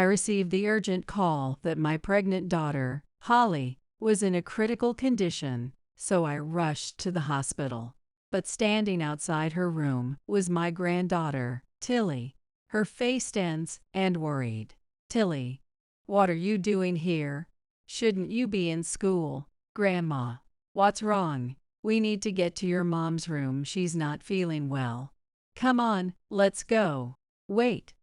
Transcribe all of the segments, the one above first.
I received the urgent call that my pregnant daughter, Holly, was in a critical condition, so I rushed to the hospital. But standing outside her room was my granddaughter, Tilly, her face tense and worried. "Tilly, what are you doing here? Shouldn't you be in school?" "Grandma, what's wrong? We need to get to your mom's room. She's not feeling well." "Come on, let's go." "Wait."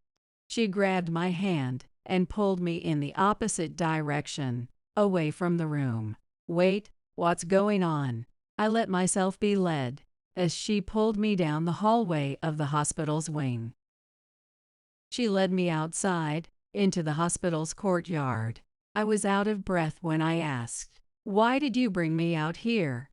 She grabbed my hand and pulled me in the opposite direction, away from the room. "Wait, what's going on?" I let myself be led as she pulled me down the hallway of the hospital's wing. She led me outside, into the hospital's courtyard. I was out of breath when I asked, "Why did you bring me out here?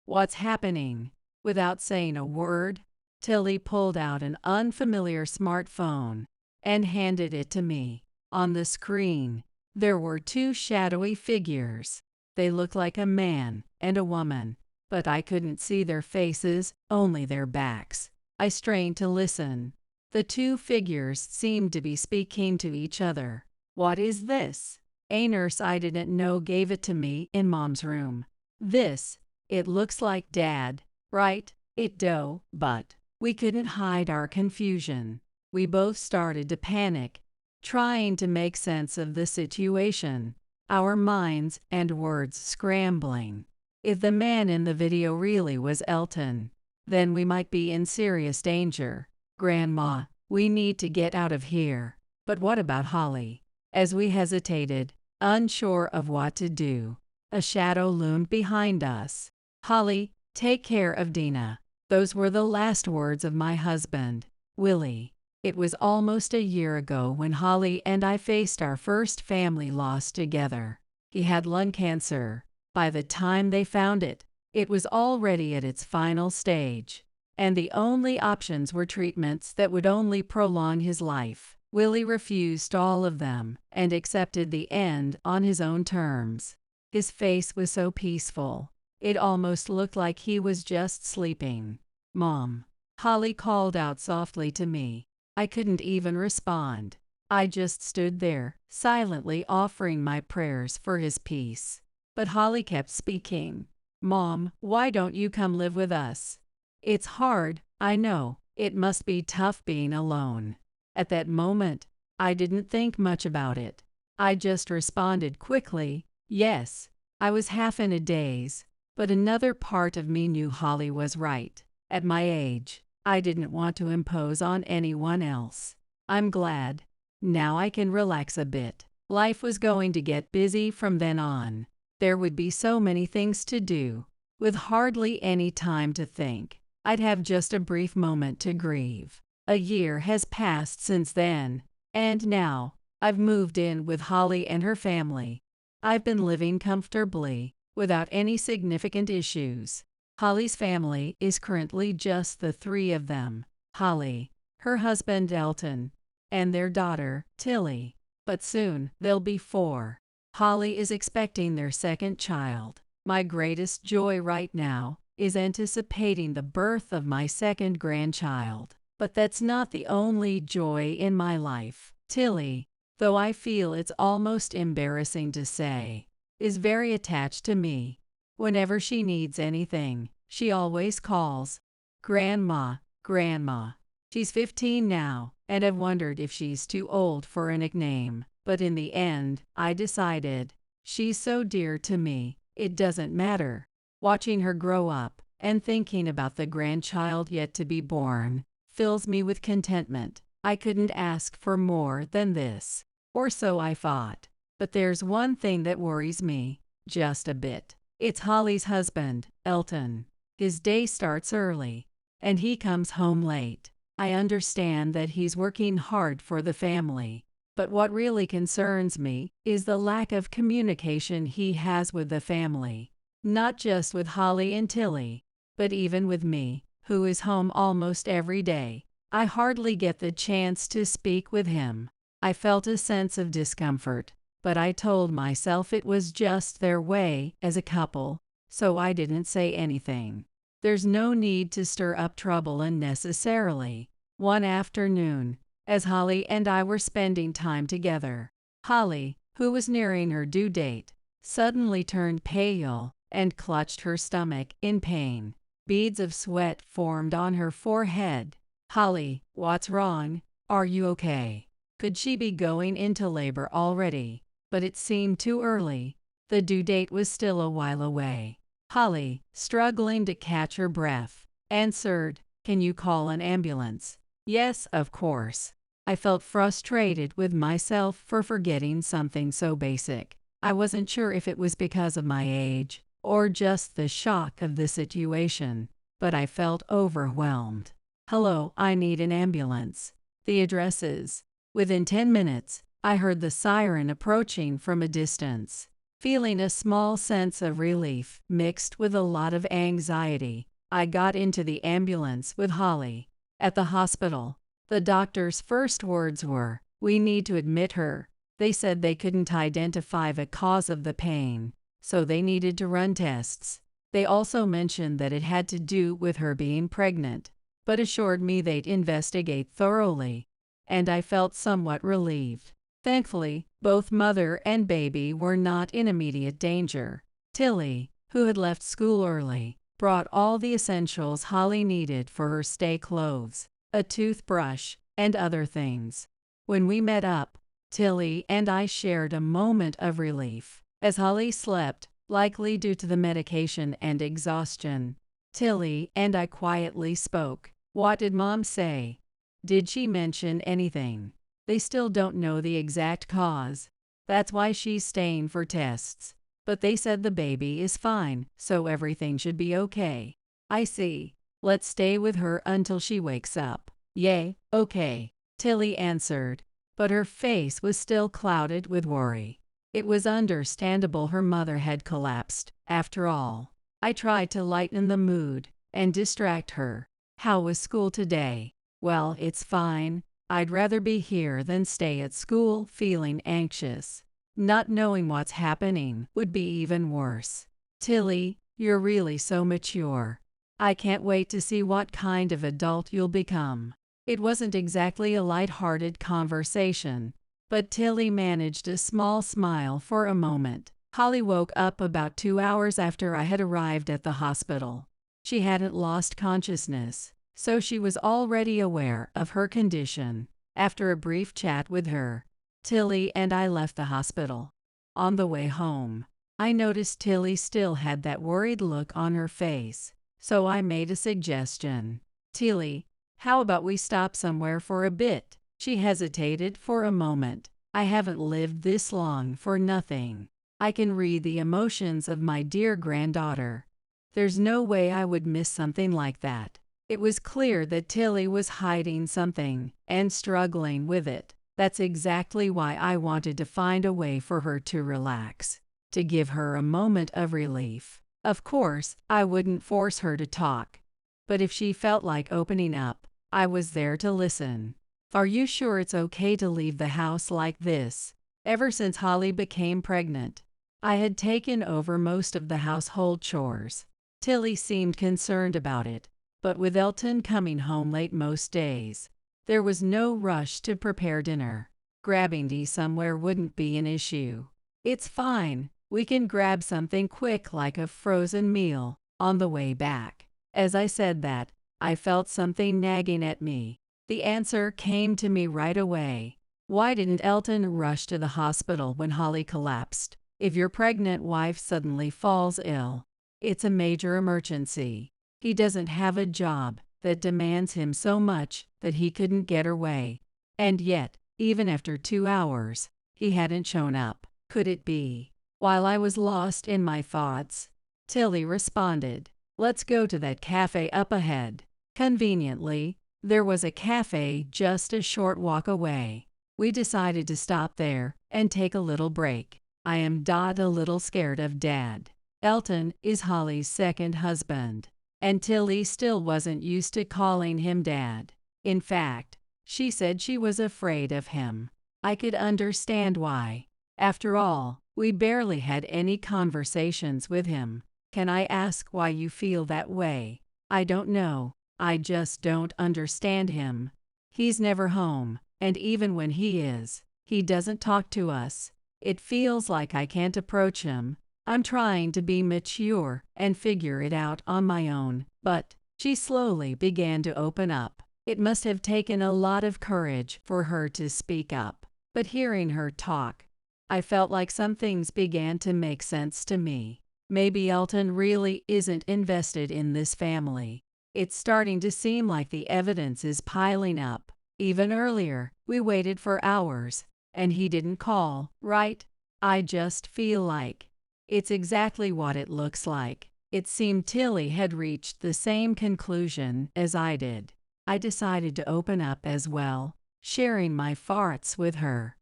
What's happening?" Without saying a word, Tilly pulled out an unfamiliar smartphone and handed it to me. On the screen, there were two shadowy figures. They looked like a man and a woman, but I couldn't see their faces, only their backs. I strained to listen. The two figures seemed to be speaking to each other. "What is this?" "A nurse I didn't know gave it to me in Mom's room." "This, it looks like Dad, right?" "It do," but we couldn't hide our confusion. We both started to panic, trying to make sense of the situation, our minds and words scrambling. If the man in the video really was Elton, then we might be in serious danger. "Grandma, we need to get out of here." "But what about Holly?" As we hesitated, unsure of what to do, a shadow loomed behind us. "Holly, take care of Dina." Those were the last words of my husband, Willie. It was almost a year ago when Holly and I faced our first family loss together. He had lung cancer. By the time they found it, it was already at its final stage, and the only options were treatments that would only prolong his life. Willie refused all of them and accepted the end on his own terms. His face was so peaceful, it almost looked like he was just sleeping. "Mom," Holly called out softly to me. I couldn't even respond. I just stood there, silently offering my prayers for his peace. But Holly kept speaking. "Mom, why don't you come live with us? It's hard, I know. It must be tough being alone." At that moment, I didn't think much about it. I just responded quickly, yes. I was half in a daze, but another part of me knew Holly was right. At my age, I didn't want to impose on anyone else. I'm glad. Now I can relax a bit. Life was going to get busy from then on. There would be so many things to do, with hardly any time to think. I'd have just a brief moment to grieve. A year has passed since then, and now I've moved in with Holly and her family. I've been living comfortably, without any significant issues. Holly's family is currently just the three of them: Holly, her husband Elton, and their daughter, Tilly. But soon there'll be four. Holly is expecting their second child. My greatest joy right now is anticipating the birth of my second grandchild. But that's not the only joy in my life. Tilly, though I feel it's almost embarrassing to say, is very attached to me. Whenever she needs anything, she always calls, "Grandma, Grandma." She's 15 now, and I've wondered if she's too old for a nickname. But in the end, I decided, she's so dear to me, it doesn't matter. Watching her grow up and thinking about the grandchild yet to be born fills me with contentment. I couldn't ask for more than this, or so I thought. But there's one thing that worries me, just a bit. It's Holly's husband, Elton. His day starts early, and he comes home late. I understand that he's working hard for the family. But what really concerns me is the lack of communication he has with the family. Not just with Holly and Tilly, but even with me, who is home almost every day. I hardly get the chance to speak with him. I felt a sense of discomfort, but I told myself it was just their way as a couple, so I didn't say anything. There's no need to stir up trouble unnecessarily. One afternoon, as Holly and I were spending time together. Holly, who was nearing her due date, suddenly turned pale and clutched her stomach in pain. Beads of sweat formed on her forehead. "Holly, what's wrong? Are you okay?" Could she be going into labor already? But it seemed too early. The due date was still a while away. Holly, struggling to catch her breath, answered, "Can you call an ambulance?" Yes, of course. I felt frustrated with myself for forgetting something so basic. I wasn't sure if it was because of my age or just the shock of the situation, but I felt overwhelmed. "Hello, I need an ambulance. The address is..." Within 10 minutes, I heard the siren approaching from a distance. Feeling a small sense of relief mixed with a lot of anxiety, I got into the ambulance with Holly. At the hospital, the doctor's first words were, "We need to admit her." They said they couldn't identify the cause of the pain, so they needed to run tests. They also mentioned that it had to do with her being pregnant, but assured me they'd investigate thoroughly, and I felt somewhat relieved. Thankfully, both mother and baby were not in immediate danger. Tilly, who had left school early, brought all the essentials Holly needed for her stay clothes, a toothbrush, and other things. When we met up, Tilly and I shared a moment of relief. As Holly slept, likely due to the medication and exhaustion, Tilly and I quietly spoke. "What did Mom say? Did she mention anything?" "They still don't know the exact cause. That's why she's staying for tests. But they said the baby is fine, so everything should be okay." "I see. Let's stay with her until she wakes up." "Yay, okay," Tilly answered, but her face was still clouded with worry. It was understandable her mother had collapsed, after all. I tried to lighten the mood and distract her. "How was school today?" "Well, it's fine. I'd rather be here than stay at school feeling anxious. Not knowing what's happening would be even worse." "Tilly, you're really so mature. I can't wait to see what kind of adult you'll become." It wasn't exactly a light-hearted conversation, but Tilly managed a small smile for a moment. Holly woke up about 2 hours after I had arrived at the hospital. She hadn't lost consciousness, so she was already aware of her condition. After a brief chat with her, Tilly and I left the hospital. On the way home, I noticed Tilly still had that worried look on her face, so I made a suggestion. "Tilly, how about we stop somewhere for a bit?" She hesitated for a moment. "I haven't lived this long for nothing. I can read the emotions of my dear granddaughter. There's no way I would miss something like that." It was clear that Tilly was hiding something and struggling with it. That's exactly why I wanted to find a way for her to relax, to give her a moment of relief. Of course, I wouldn't force her to talk, but if she felt like opening up, I was there to listen. "Are you sure it's okay to leave the house like this?" Ever since Holly became pregnant, I had taken over most of the household chores. Tilly seemed concerned about it, but with Elton coming home late most days, there was no rush to prepare dinner. Grabbing tea somewhere wouldn't be an issue. "It's fine. We can grab something quick like a frozen meal on the way back." As I said that, I felt something nagging at me. The answer came to me right away. Why didn't Elton rush to the hospital when Holly collapsed? If your pregnant wife suddenly falls ill, it's a major emergency. He doesn't have a job that demands him so much that he couldn't get her way. And yet, even after 2 hours, he hadn't shown up. Could it be? While I was lost in my thoughts, Tilly responded, "Let's go to that cafe up ahead." Conveniently, there was a cafe just a short walk away. We decided to stop there and take a little break. I am a little scared of Dad. Elton is Holly's second husband, and Tilly still wasn't used to calling him Dad. In fact, she said she was afraid of him. I could understand why. After all, we barely had any conversations with him. "Can I ask why you feel that way?" "I don't know. I just don't understand him. He's never home, and even when he is, he doesn't talk to us. It feels like I can't approach him. I'm trying to be mature and figure it out on my own, but she slowly began to open up. It must have taken a lot of courage for her to speak up, but hearing her talk, I felt like some things began to make sense to me. Maybe Elton really isn't invested in this family. It's starting to seem like the evidence is piling up. Even earlier, we waited for hours, and he didn't call, right? I just feel like it's exactly what it looks like. It seemed Tilly had reached the same conclusion as I did. I decided to open up as well, sharing my farts with her.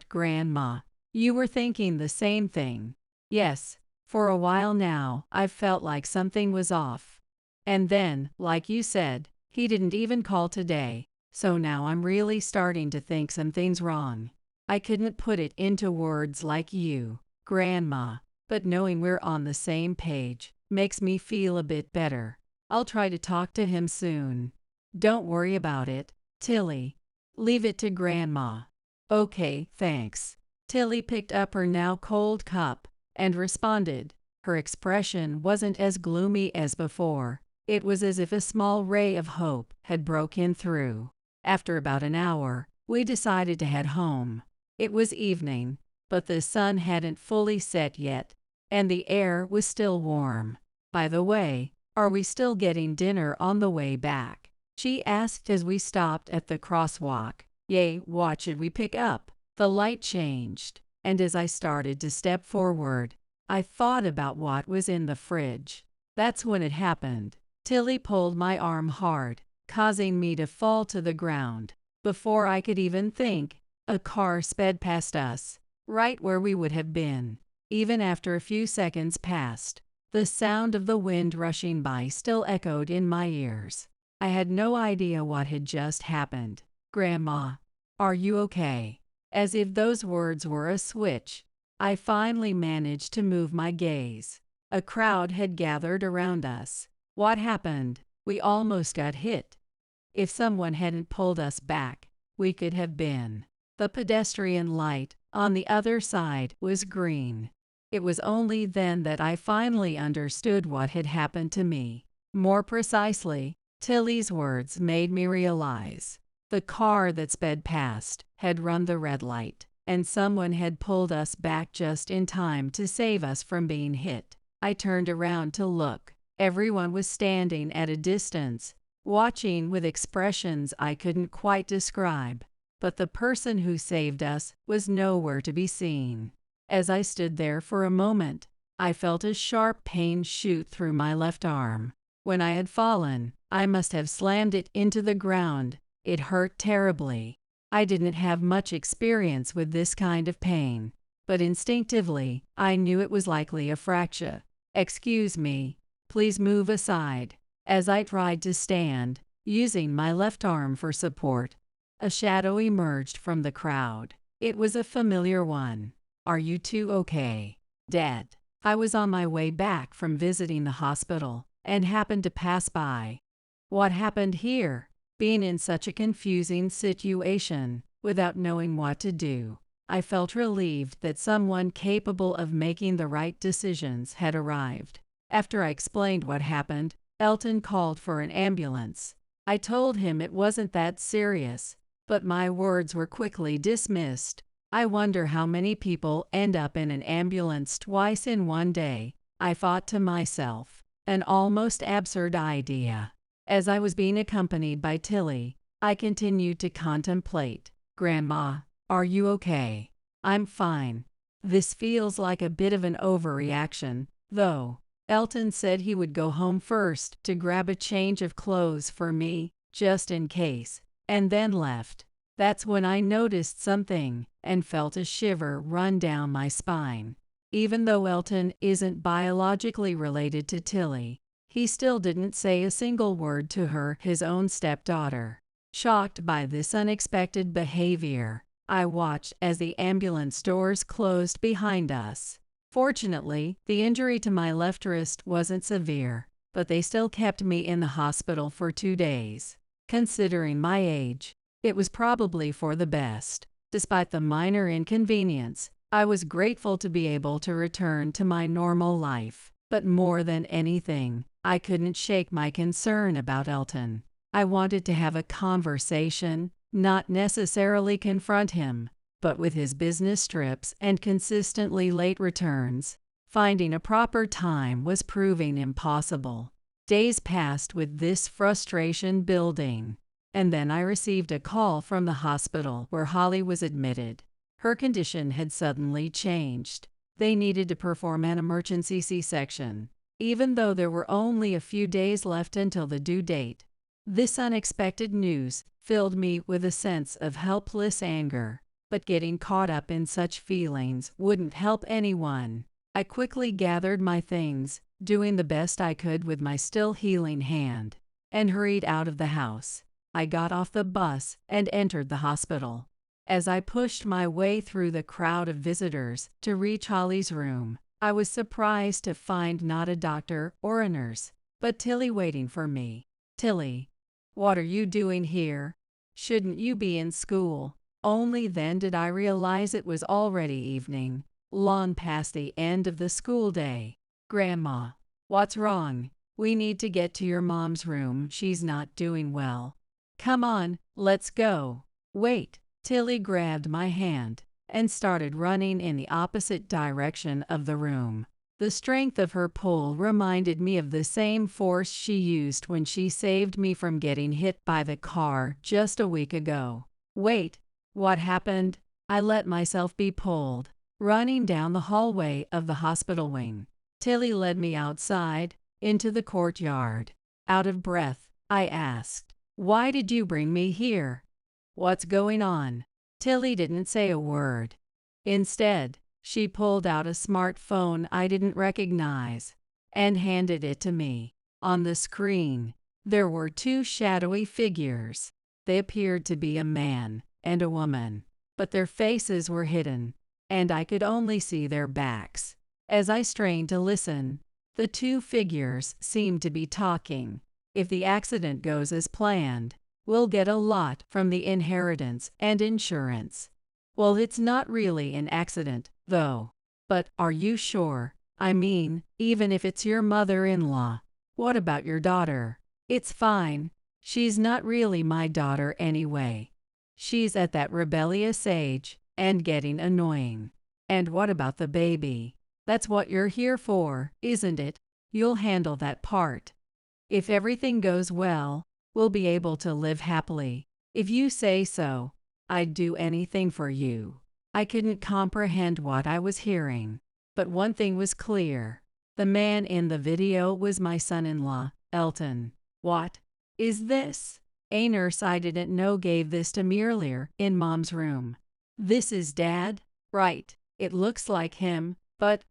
Grandma, you were thinking the same thing. Yes, for a while now, I've felt like something was off. And then, like you said, he didn't even call today, so now I'm really starting to think something's wrong. I couldn't put it into words like you, Grandma, but knowing we're on the same page makes me feel a bit better. I'll try to talk to him soon. Don't worry about it, Tilly. Leave it to Grandma. Okay, thanks. Tilly picked up her now cold cup and responded. Her expression wasn't as gloomy as before. It was as if a small ray of hope had broken through. After about an hour, we decided to head home. It was evening, but the sun hadn't fully set yet, and the air was still warm. By the way, are we still getting dinner on the way back? She asked as we stopped at the crosswalk. Yay, what should we pick up? The light changed, and as I started to step forward, I thought about what was in the fridge. That's when it happened. Tilly pulled my arm hard, causing me to fall to the ground. Before I could even think, a car sped past us, right where we would have been. Even after a few seconds passed, the sound of the wind rushing by still echoed in my ears. I had no idea what had just happened. Grandma, are you okay? As if those words were a switch, I finally managed to move my gaze. A crowd had gathered around us. What happened? We almost got hit. If someone hadn't pulled us back, we could have been. The pedestrian light on the other side was green. It was only then that I finally understood what had happened to me. More precisely, Tilly's words made me realize. The car that sped past had run the red light, and someone had pulled us back just in time to save us from being hit. I turned around to look. Everyone was standing at a distance, watching with expressions I couldn't quite describe. But the person who saved us was nowhere to be seen. As I stood there for a moment, I felt a sharp pain shoot through my left arm. When I had fallen, I must have slammed it into the ground. It hurt terribly. I didn't have much experience with this kind of pain, but instinctively, I knew it was likely a fracture. Excuse me, please move aside. As I tried to stand, using my left arm for support, a shadow emerged from the crowd. It was a familiar one. Are you two okay? Dad. I was on my way back from visiting the hospital and happened to pass by. What happened here? Being in such a confusing situation, without knowing what to do, I felt relieved that someone capable of making the right decisions had arrived. After I explained what happened, Elton called for an ambulance. I told him it wasn't that serious, but my words were quickly dismissed. I wonder how many people end up in an ambulance twice in one day, I thought to myself. An almost absurd idea. As I was being accompanied by Tilly, I continued to contemplate. Grandma, are you okay? I'm fine. This feels like a bit of an overreaction, though. Elton said he would go home first to grab a change of clothes for me, just in case, and then left. That's when I noticed something and felt a shiver run down my spine. Even though Elton isn't biologically related to Tilly, he still didn't say a single word to her, his own stepdaughter. Shocked by this unexpected behavior, I watched as the ambulance doors closed behind us. Fortunately, the injury to my left wrist wasn't severe, but they still kept me in the hospital for 2 days. Considering my age, It was probably for the best. Despite the minor inconvenience, I was grateful to be able to return to my normal life. But more than anything, I couldn't shake my concern about Elton. I wanted to have a conversation, not necessarily confront him, but with his business trips and consistently late returns, finding a proper time was proving impossible. Days passed with this frustration building, and then I received a call from the hospital where Holly was admitted. Her condition had suddenly changed. They needed to perform an emergency C-section, even though there were only a few days left until the due date. This unexpected news filled me with a sense of helpless anger, but getting caught up in such feelings wouldn't help anyone. I quickly gathered my things, doing the best I could with my still healing hand, and hurried out of the house. I got off the bus and entered the hospital. As I pushed my way through the crowd of visitors to reach Holly's room, I was surprised to find not a doctor or a nurse, but Tilly waiting for me. "Tilly, what are you doing here? Shouldn't you be in school?" Only then did I realize it was already evening, long past the end of the school day. "Grandma, what's wrong? We need to get to your mom's room. She's not doing well. Come on, let's go." "Wait." Tilly grabbed my hand and started running in the opposite direction of the room. The strength of her pull reminded me of the same force she used when she saved me from getting hit by the car just a week ago. "Wait, what happened?" I let myself be pulled, running down the hallway of the hospital wing. Tilly led me outside, into the courtyard. Out of breath, I asked, "Why did you bring me here? What's going on?" Tilly didn't say a word. Instead, she pulled out a smartphone I didn't recognize and handed it to me. On the screen, there were two shadowy figures. They appeared to be a man and a woman, but their faces were hidden, and I could only see their backs. As I strained to listen, the two figures seemed to be talking. "If the accident goes as planned, we'll get a lot from the inheritance and insurance." "Well, it's not really an accident, though." "But are you sure? I mean, even if it's your mother-in-law, what about your daughter?" "It's fine. She's not really my daughter anyway. She's at that rebellious age and getting annoying." "And what about the baby? That's what you're here for, isn't it? You'll handle that part. If everything goes well, we'll be able to live happily." "If you say so, I'd do anything for you." I couldn't comprehend what I was hearing, but one thing was clear. The man in the video was my son-in-law, Elton. "What is this?" "A nurse I didn't know gave this to me earlier in Mom's room." "This is Dad?" "Right. It looks like him, but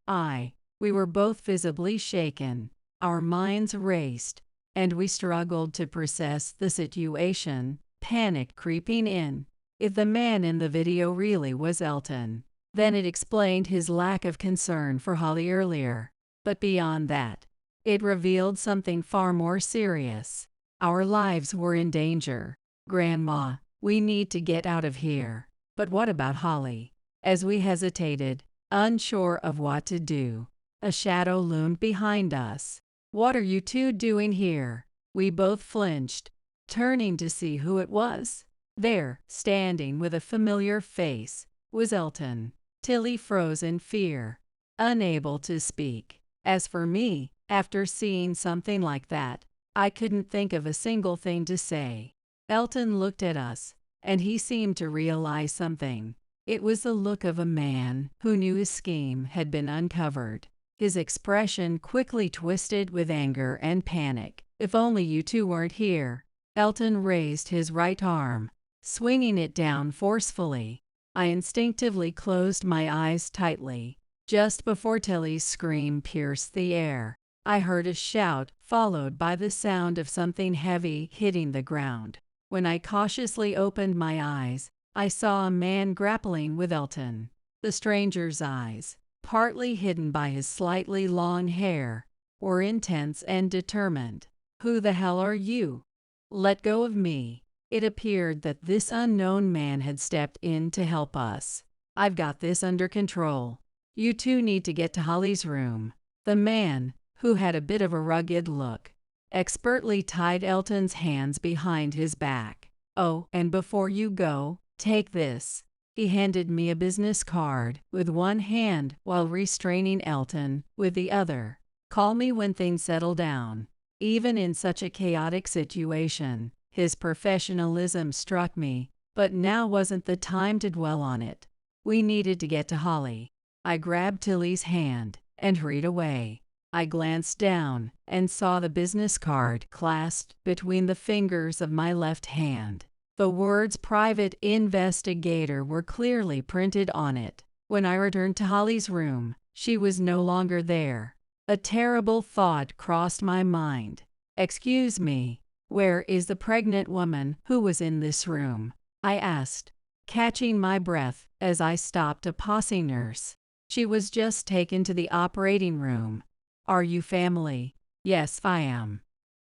we were both visibly shaken. Our minds raced, and we struggled to process the situation, panic creeping in. If the man in the video really was Elton, then it explained his lack of concern for Holly earlier. But beyond that, it revealed something far more serious. Our lives were in danger. "Grandma, we need to get out of here." "But what about Holly?" As we hesitated, unsure of what to do, a shadow loomed behind us. "What are you two doing here?" We both flinched, turning to see who it was. There, standing with a familiar face, was Elton. Tilly froze in fear, unable to speak. As for me, after seeing something like that, I couldn't think of a single thing to say. Elton looked at us, and he seemed to realize something. It was the look of a man who knew his scheme had been uncovered. His expression quickly twisted with anger and panic. "If only you two weren't here." Elton raised his right arm, swinging it down forcefully. I instinctively closed my eyes tightly. Just before Tilly's scream pierced the air, I heard a shout followed by the sound of something heavy hitting the ground. When I cautiously opened my eyes, I saw a man grappling with Elton. The stranger's eyes, partly hidden by his slightly long hair, were intense and determined. "Who the hell are you? Let go of me." It appeared that this unknown man had stepped in to help us. "I've got this under control. You two need to get to Holly's room." The man, who had a bit of a rugged look, expertly tied Elton's hands behind his back. "Oh, and before you go, take this." He handed me a business card with one hand while restraining Elton with the other. "Call me when things settle down." Even in such a chaotic situation, his professionalism struck me, but now wasn't the time to dwell on it. We needed to get to Holly. I grabbed Tilly's hand and hurried away. I glanced down and saw the business card clasped between the fingers of my left hand. The words "Private Investigator" were clearly printed on it. When I returned to Holly's room, she was no longer there. A terrible thought crossed my mind. "Excuse me, where is the pregnant woman who was in this room?" I asked, catching my breath as I stopped a posse nurse. "She was just taken to the operating room." "Are you family?" "Yes, I am."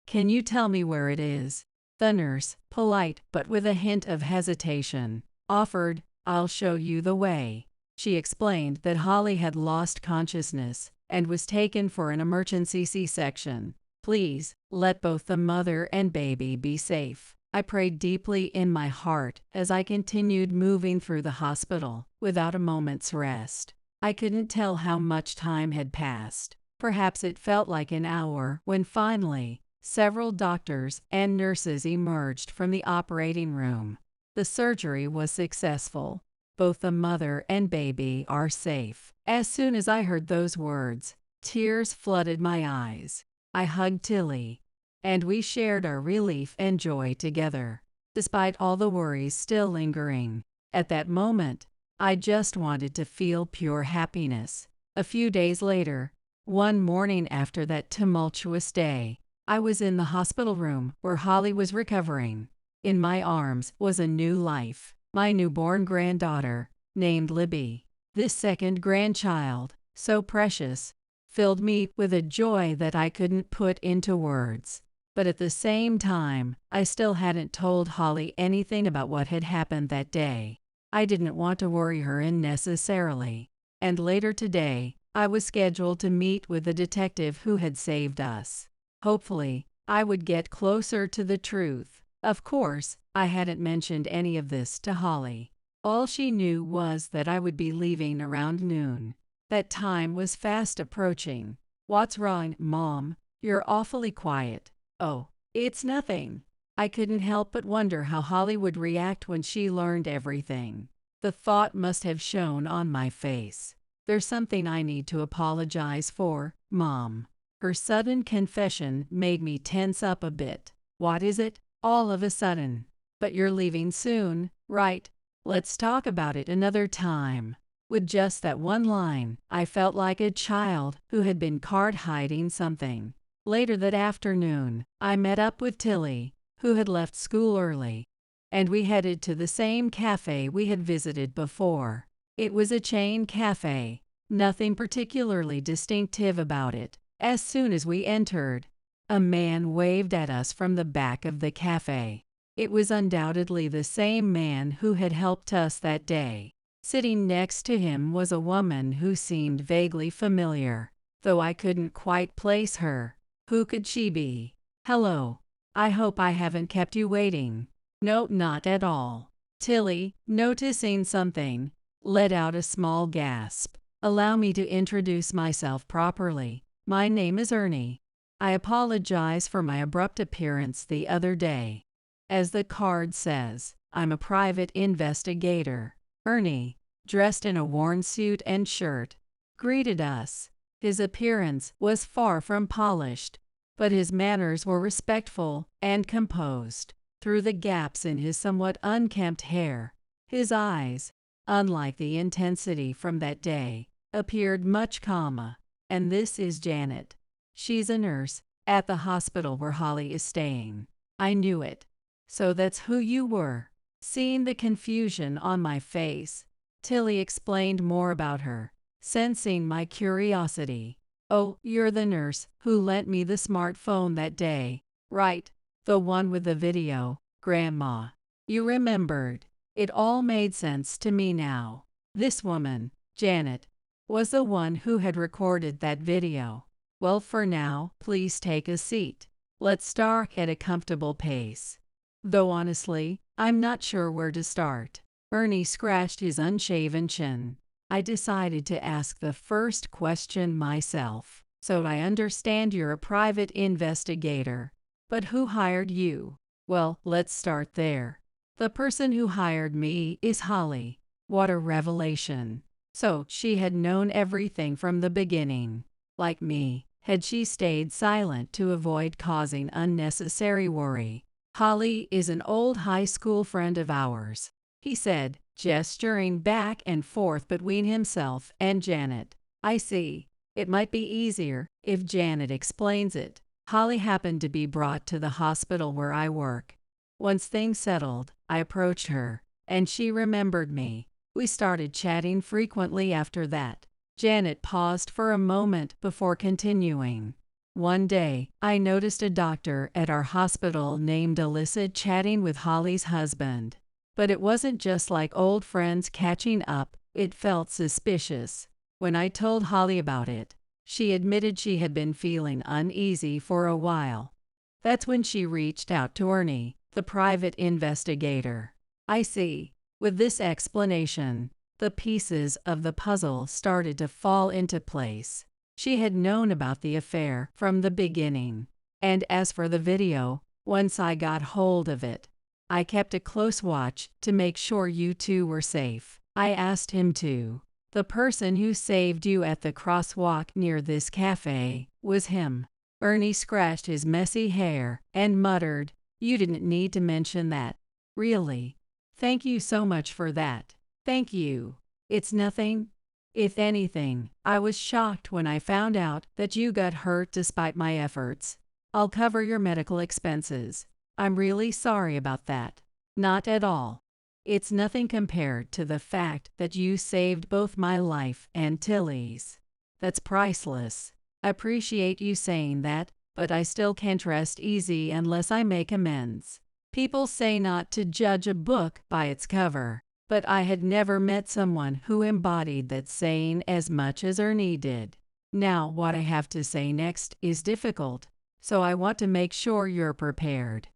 "Can you tell me where it is?" The nurse, polite but with a hint of hesitation, offered. "I'll show you the way." She explained that Holly had lost consciousness and was taken for an emergency C-section. "Please, let both the mother and baby be safe." I prayed deeply in my heart as I continued moving through the hospital without a moment's rest. I couldn't tell how much time had passed. Perhaps it felt like an hour when finally, several doctors and nurses emerged from the operating room. The surgery was successful. Both the mother and baby are safe. As soon as I heard those words, tears flooded my eyes. I hugged Tilly, and we shared our relief and joy together, despite all the worries still lingering. At that moment, I just wanted to feel pure happiness. A few days later, one morning after that tumultuous day, I was in the hospital room where Holly was recovering. In my arms was a new life, my newborn granddaughter, named Libby. This second grandchild, so precious, filled me with a joy that I couldn't put into words. But at the same time, I still hadn't told Holly anything about what had happened that day. I didn't want to worry her unnecessarily. And later today, I was scheduled to meet with the detective who had saved us. Hopefully, I would get closer to the truth. Of course, I hadn't mentioned any of this to Holly. All she knew was that I would be leaving around noon. That time was fast approaching. "What's wrong, Mom? You're awfully quiet." "Oh, it's nothing." I couldn't help but wonder how Holly would react when she learned everything. The thought must have shown on my face. "There's something I need to apologize for, Mom." Her sudden confession made me tense up a bit. "What is it?" All of a sudden. "But you're leaving soon, right? Let's talk about it another time." With just that one line, I felt like a child who had been caught hiding something. Later that afternoon, I met up with Tilly, who had left school early, and we headed to the same cafe we had visited before. It was a chain cafe, nothing particularly distinctive about it. As soon as we entered, a man waved at us from the back of the cafe. It was undoubtedly the same man who had helped us that day. Sitting next to him was a woman who seemed vaguely familiar, though I couldn't quite place her. Who could she be? "Hello. I hope I haven't kept you waiting." "No, not at all." Tilly, noticing something, let out a small gasp. "Allow me to introduce myself properly. My name is Ernie. I apologize for my abrupt appearance the other day. As the card says, I'm a private investigator." Ernie, dressed in a worn suit and shirt, greeted us. His appearance was far from polished, but his manners were respectful and composed. Through the gaps in his somewhat unkempt hair, his eyes, unlike the intensity from that day, appeared much calmer. "And this is Janet. She's a nurse at the hospital where Holly is staying." I knew it. "So that's who you were." Seeing the confusion on my face, Tilly explained more about her, sensing my curiosity. "Oh, you're the nurse who lent me the smartphone that day, right? The one with the video, Grandma." You remembered. It all made sense to me now. This woman, Janet, was the one who had recorded that video. Well, for now, please take a seat. Let's start at a comfortable pace. Though honestly, I'm not sure where to start. Ernie scratched his unshaven chin. I decided to ask the first question myself. So I understand you're a private investigator. But who hired you? Well, let's start there. The person who hired me is Holly. What a revelation. So she had known everything from the beginning. Like me, had she stayed silent to avoid causing unnecessary worry? Holly is an old high school friend of ours, he said, gesturing back and forth between himself and Janet. I see. It might be easier if Janet explains it. Holly happened to be brought to the hospital where I work. Once things settled, I approached her, and she remembered me. We started chatting frequently after that. Janet paused for a moment before continuing. One day, I noticed a doctor at our hospital named Alyssa chatting with Holly's husband. But it wasn't just like old friends catching up, it felt suspicious. When I told Holly about it, she admitted she had been feeling uneasy for a while. That's when she reached out to Ernie, the private investigator. I see. With this explanation, the pieces of the puzzle started to fall into place. She had known about the affair from the beginning. And as for the video, once I got hold of it, I kept a close watch to make sure you two were safe. I asked him to. The person who saved you at the crosswalk near this cafe was him. Ernie scratched his messy hair and muttered, "You didn't need to mention that." Really? Thank you so much for that. Thank you. It's nothing. If anything, I was shocked when I found out that you got hurt despite my efforts. I'll cover your medical expenses. I'm really sorry about that. Not at all. It's nothing compared to the fact that you saved both my life and Tilly's. That's priceless. I appreciate you saying that, but I still can't rest easy unless I make amends. People say not to judge a book by its cover, but I had never met someone who embodied that saying as much as Ernie did. Now, what I have to say next is difficult, so I want to make sure you're prepared.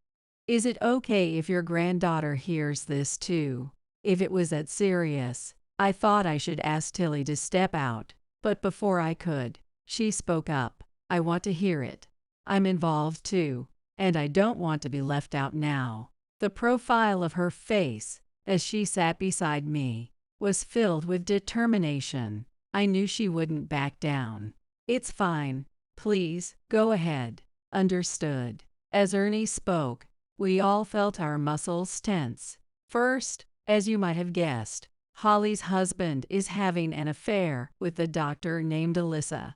Is it okay if your granddaughter hears this too? If it was that serious, I thought I should ask Tilly to step out, but before I could, she spoke up. I want to hear it. I'm involved too, and I don't want to be left out now. The profile of her face, as she sat beside me, was filled with determination. I knew she wouldn't back down. It's fine. Please, go ahead. Understood. As Ernie spoke, we all felt our muscles tense. First, as you might have guessed, Holly's husband is having an affair with a doctor named Alyssa.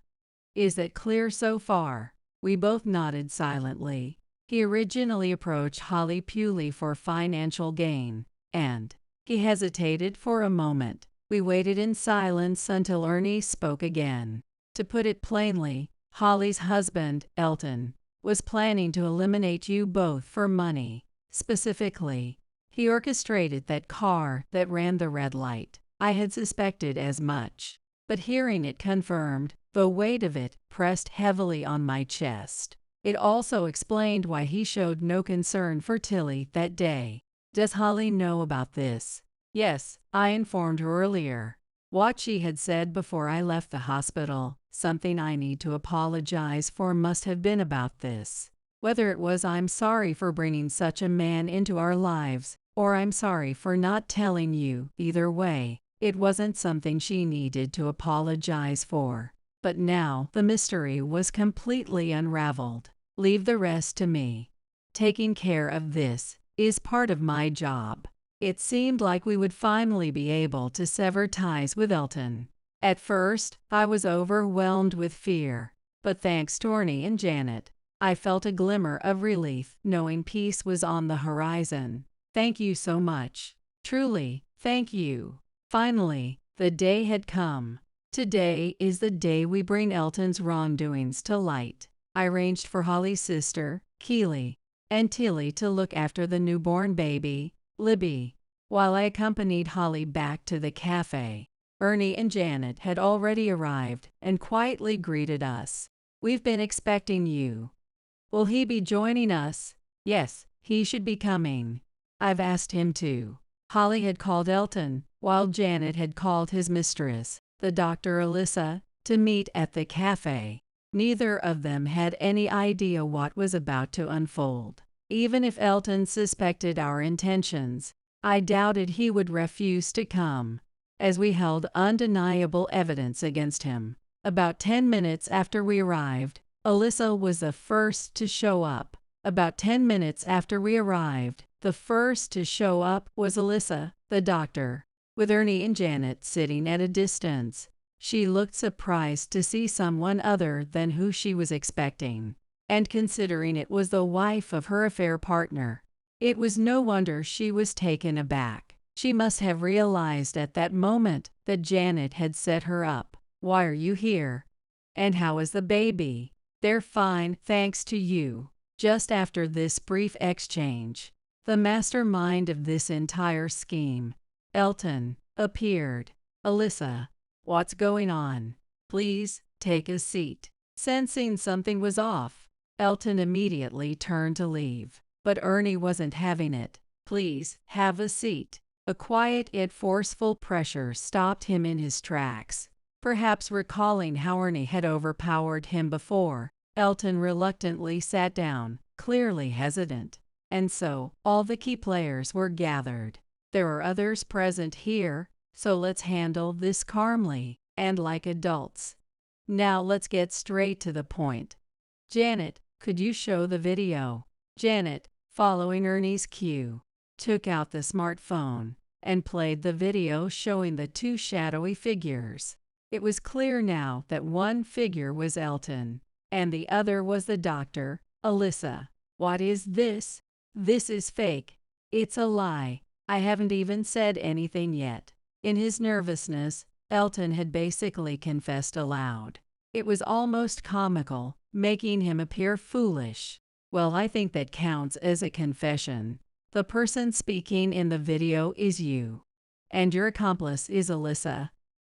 Is that clear so far? We both nodded silently. He originally approached Holly purely for financial gain, and he hesitated for a moment. We waited in silence until Ernie spoke again. To put it plainly, Holly's husband, Elton, was planning to eliminate you both for money. Specifically, he orchestrated that car that ran the red light. I had suspected as much, but hearing it confirmed, the weight of it pressed heavily on my chest. It also explained why he showed no concern for Tilly that day. Does Holly know about this? Yes, I informed her earlier. What she had said before I left the hospital, something I need to apologize for, must have been about this. Whether it was I'm sorry for bringing such a man into our lives, or I'm sorry for not telling you, either way, it wasn't something she needed to apologize for. But now the mystery was completely unraveled. Leave the rest to me. Taking care of this is part of my job. It seemed like we would finally be able to sever ties with Elton. At first, I was overwhelmed with fear, but thanks to Ernie and Janet, I felt a glimmer of relief knowing peace was on the horizon. Thank you so much. Truly, thank you. Finally, the day had come. Today is the day we bring Elton's wrongdoings to light. I arranged for Holly's sister, Keely, and Tilly to look after the newborn baby, Libby. While I accompanied Holly back to the cafe, Ernie and Janet had already arrived and quietly greeted us. "We've been expecting you. Will he be joining us?" "Yes, he should be coming. I've asked him to." Holly had called Elton, while Janet had called his mistress, the Dr. Alyssa, to meet at the cafe. Neither of them had any idea what was about to unfold. Even if Elton suspected our intentions, I doubted he would refuse to come, as we held undeniable evidence against him. About 10 minutes after we arrived, Alyssa was the first to show up. About 10 minutes after we arrived, the first to show up was Alyssa, the doctor, with Ernie and Janet sitting at a distance. She looked surprised to see someone other than who she was expecting, and considering it was the wife of her affair partner, it was no wonder she was taken aback. She must have realized at that moment that Janet had set her up. "Why are you here? And how is the baby?" "They're fine, thanks to you." Just after this brief exchange, the mastermind of this entire scheme, Elton, appeared. "Alyssa, what's going on? Please, take a seat." Sensing something was off, Elton immediately turned to leave, but Ernie wasn't having it. "Please, have a seat." A quiet yet forceful pressure stopped him in his tracks. Perhaps recalling how Ernie had overpowered him before, Elton reluctantly sat down, clearly hesitant. And so, all the key players were gathered. "There are others present here, so let's handle this calmly and like adults. Now let's get straight to the point. Janet, could you show the video?" Janet, following Ernie's cue, took out the smartphone and played the video showing the two shadowy figures. It was clear now that one figure was Elton, and the other was the doctor, Alyssa. "What is this? This is fake. It's a lie. I haven't even said anything yet." In his nervousness, Elton had basically confessed aloud. It was almost comical, making him appear foolish. "Well, I think that counts as a confession. The person speaking in the video is you, and your accomplice is Alyssa.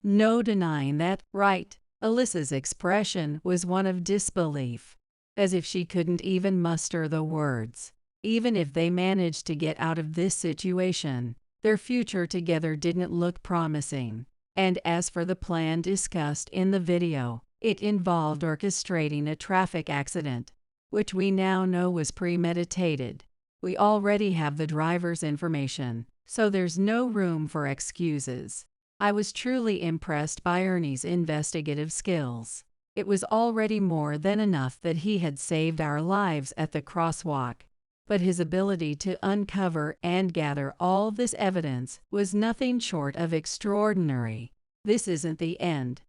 No denying that, right?" Alyssa's expression was one of disbelief, as if she couldn't even muster the words. Even if they managed to get out of this situation, their future together didn't look promising. And as for the plan discussed in the video, it involved orchestrating a traffic accident, which we now know was premeditated. We already have the driver's information, so there's no room for excuses. I was truly impressed by Ernie's investigative skills. It was already more than enough that he had saved our lives at the crosswalk, but his ability to uncover and gather all this evidence was nothing short of extraordinary. This isn't the end.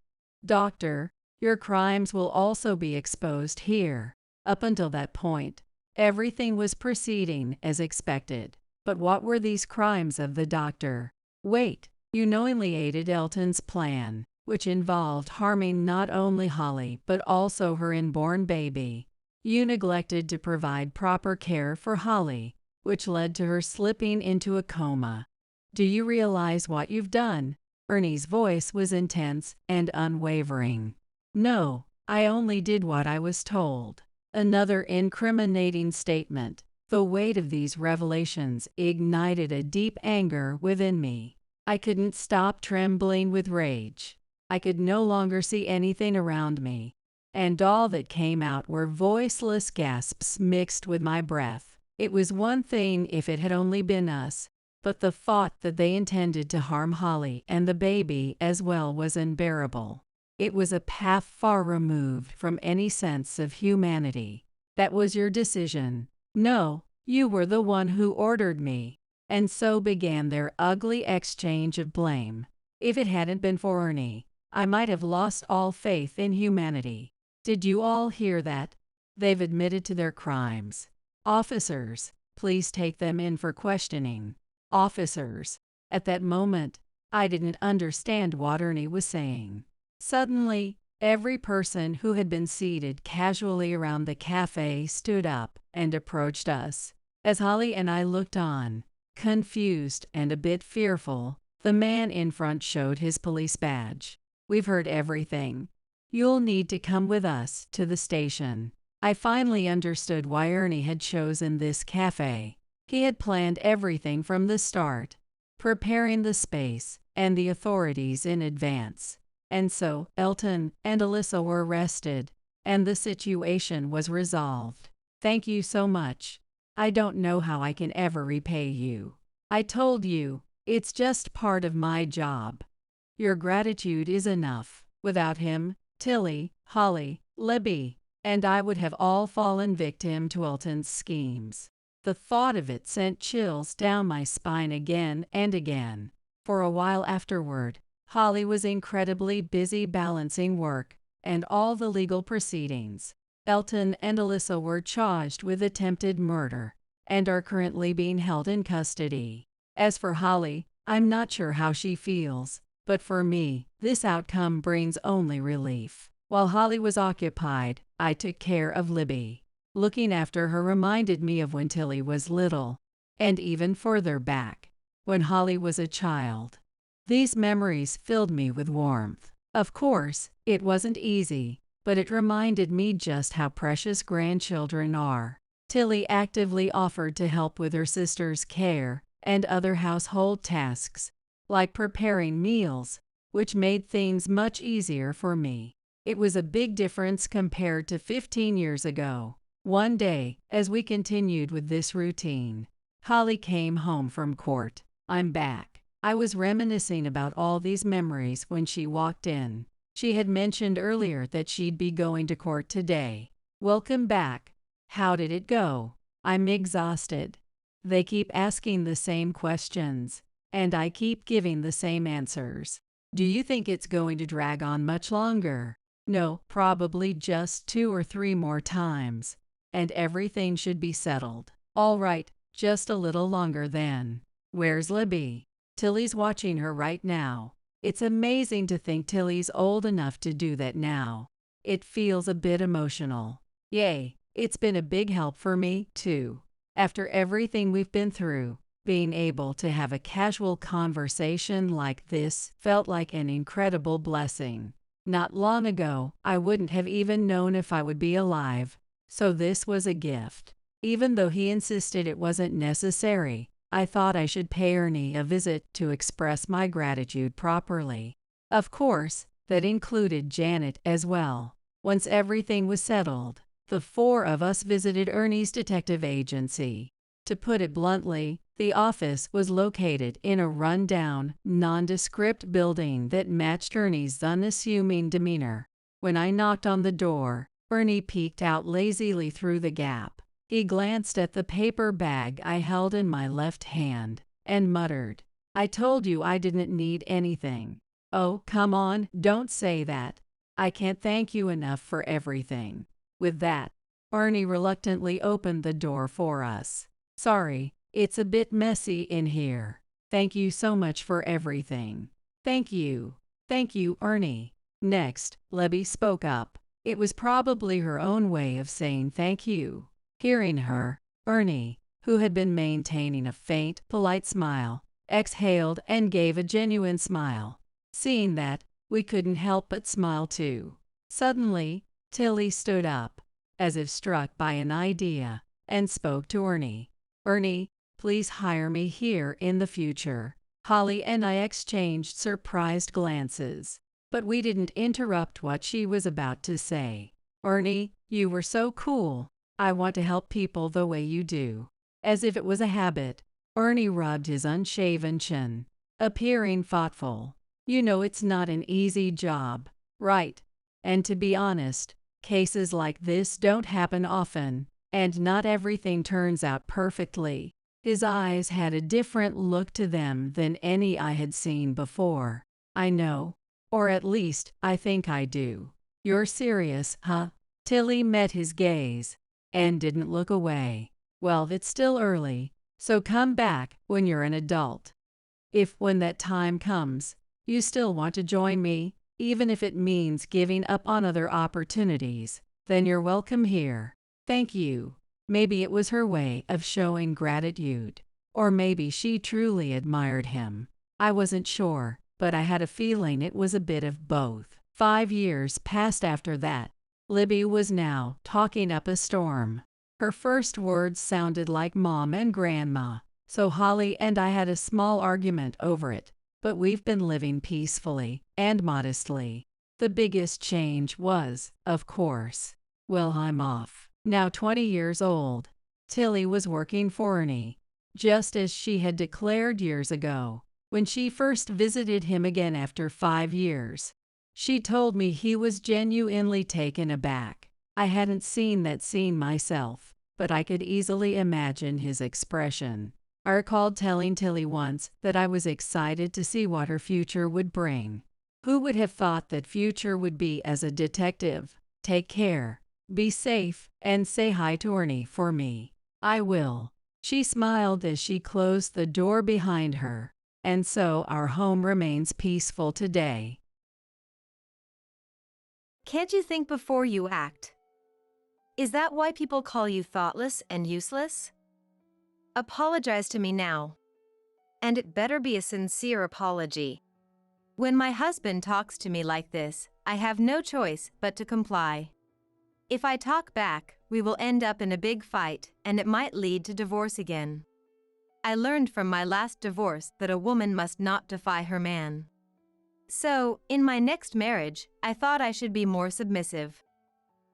Doctor, your crimes will also be exposed here. Up until that point, everything was proceeding as expected. But what were these crimes of the doctor? Wait, you knowingly aided Elton's plan, which involved harming not only Holly but also her unborn baby. You neglected to provide proper care for Holly, which led to her slipping into a coma. Do you realize what you've done? Ernie's voice was intense and unwavering. No, I only did what I was told. Another incriminating statement. The weight of these revelations ignited a deep anger within me. I couldn't stop trembling with rage. I could no longer see anything around me, and all that came out were voiceless gasps mixed with my breath. It was one thing if it had only been us, but the thought that they intended to harm Holly and the baby as well was unbearable. It was a path far removed from any sense of humanity. That was your decision. No, you were the one who ordered me. And so began their ugly exchange of blame. If it hadn't been for Ernie, I might have lost all faith in humanity. Did you all hear that? They've admitted to their crimes. Officers, please take them in for questioning. Officers. At that moment, I didn't understand what Ernie was saying. Suddenly, every person who had been seated casually around the cafe stood up and approached us. As Holly and I looked on, Confused and a bit fearful, the man in front showed his police badge. "We've heard everything. You'll need to come with us to the station." I finally understood why Ernie had chosen this cafe. He had planned everything from the start, preparing the space and the authorities in advance. And so, Elton and Alyssa were arrested, and the situation was resolved. "Thank you so much. I don't know how I can ever repay you. I told you, it's just part of my job. Your gratitude is enough. Without him, Tilly, Holly, Libby, and I would have all fallen victim to Elton's schemes." The thought of it sent chills down my spine again and again. For a while afterward, Holly was incredibly busy balancing work and all the legal proceedings. Elton and Alyssa were charged with attempted murder and are currently being held in custody. As for Holly, I'm not sure how she feels, but for me, this outcome brings only relief. While Holly was occupied, I took care of Libby. Looking after her reminded me of when Tilly was little, and even further back, when Holly was a child. These memories filled me with warmth. Of course, it wasn't easy, but it reminded me just how precious grandchildren are. Tilly actively offered to help with her sister's care and other household tasks, like preparing meals, which made things much easier for me. It was a big difference compared to 15 years ago. One day, as we continued with this routine, Holly came home from court. "I'm back." I was reminiscing about all these memories when she walked in. She had mentioned earlier that she'd be going to court today. "Welcome back. How did it go?" "I'm exhausted. They keep asking the same questions, and I keep giving the same answers." "Do you think it's going to drag on much longer?" "No, probably just 2 or 3 more times, and everything should be settled." "All right, just a little longer then." "Where's Libby?" "Tilly's watching her right now." It's amazing to think Tilly's old enough to do that now. It feels a bit emotional. Yay, it's been a big help for me, too. After everything we've been through, being able to have a casual conversation like this felt like an incredible blessing. Not long ago, I wouldn't have even known if I would be alive, so this was a gift. Even though he insisted it wasn't necessary, I thought I should pay Ernie a visit to express my gratitude properly. Of course, that included Janet as well. Once everything was settled, the 4 of us visited Ernie's detective agency. To put it bluntly, the office was located in a run-down, nondescript building that matched Ernie's unassuming demeanor. When I knocked on the door, Ernie peeked out lazily through the gap. He glanced at the paper bag I held in my left hand and muttered, "I told you I didn't need anything." "Oh, come on, don't say that. I can't thank you enough for everything." With that, Ernie reluctantly opened the door for us. "Sorry, it's a bit messy in here. Thank you so much for everything." Thank you, Ernie." Next, Libby spoke up. It was probably her own way of saying thank you. Hearing her, Ernie, who had been maintaining a faint, polite smile, exhaled and gave a genuine smile. Seeing that, we couldn't help but smile too. Suddenly, Tilly stood up, as if struck by an idea, and spoke to Ernie. "Ernie, please hire me here in the future." Holly and I exchanged surprised glances, but we didn't interrupt what she was about to say. "Ernie, you were so cool. I want to help people the way you do." As if it was a habit, Ernie rubbed his unshaven chin, appearing thoughtful. "You know it's not an easy job, right? And to be honest, cases like this don't happen often, and not everything turns out perfectly." His eyes had a different look to them than any I had seen before. "I know. Or at least, I think I do." "You're serious, huh?" Tilly met his gaze and didn't look away. "Well, it's still early, so come back when you're an adult. If, when that time comes, you still want to join me, even if it means giving up on other opportunities, then you're welcome here." "Thank you." Maybe it was her way of showing gratitude. Or maybe she truly admired him. I wasn't sure, but I had a feeling it was a bit of both. 5 years passed after that. Libby was now talking up a storm. Her first words sounded like Mom and Grandma, so Holly and I had a small argument over it, but we've been living peacefully and modestly. The biggest change was, of course, well, I'm off. Now 20 years old. Tilly was working for Ernie, just as she had declared years ago, when she first visited him again after 5 years. She told me he was genuinely taken aback. I hadn't seen that scene myself, but I could easily imagine his expression. I recalled telling Tilly once that I was excited to see what her future would bring. Who would have thought that future would be as a detective? Take care, be safe, and say hi to Ernie for me. I will. She smiled as she closed the door behind her. And so our home remains peaceful today. Can't you think before you act? Is that why people call you thoughtless and useless? Apologize to me now. And it better be a sincere apology. When my husband talks to me like this, I have no choice but to comply. If I talk back, we will end up in a big fight, and it might lead to divorce again. I learned from my last divorce that a woman must not defy her man. So, in my next marriage, I thought I should be more submissive.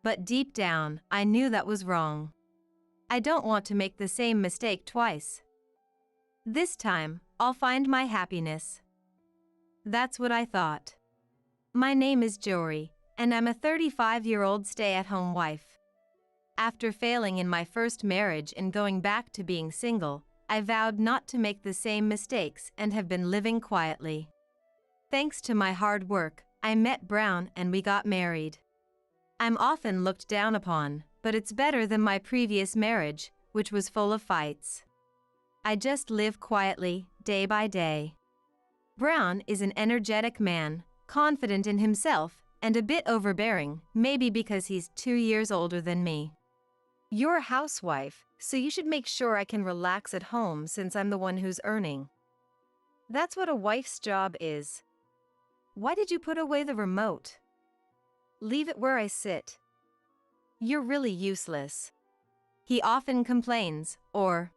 But deep down, I knew that was wrong. I don't want to make the same mistake twice. This time, I'll find my happiness. That's what I thought. My name is Jory, and I'm a 35-year-old stay-at-home wife. After failing in my first marriage and going back to being single, I vowed not to make the same mistakes and have been living quietly. Thanks to my hard work, I met Brown and we got married. I'm often looked down upon, but it's better than my previous marriage, which was full of fights. I just live quietly, day by day. Brown is an energetic man, confident in himself, and a bit overbearing, maybe because he's 2 years older than me. You're a housewife, so you should make sure I can relax at home since I'm the one who's earning. That's what a wife's job is. Why did you put away the remote? Leave it where I sit. You're really useless. He often complains, or,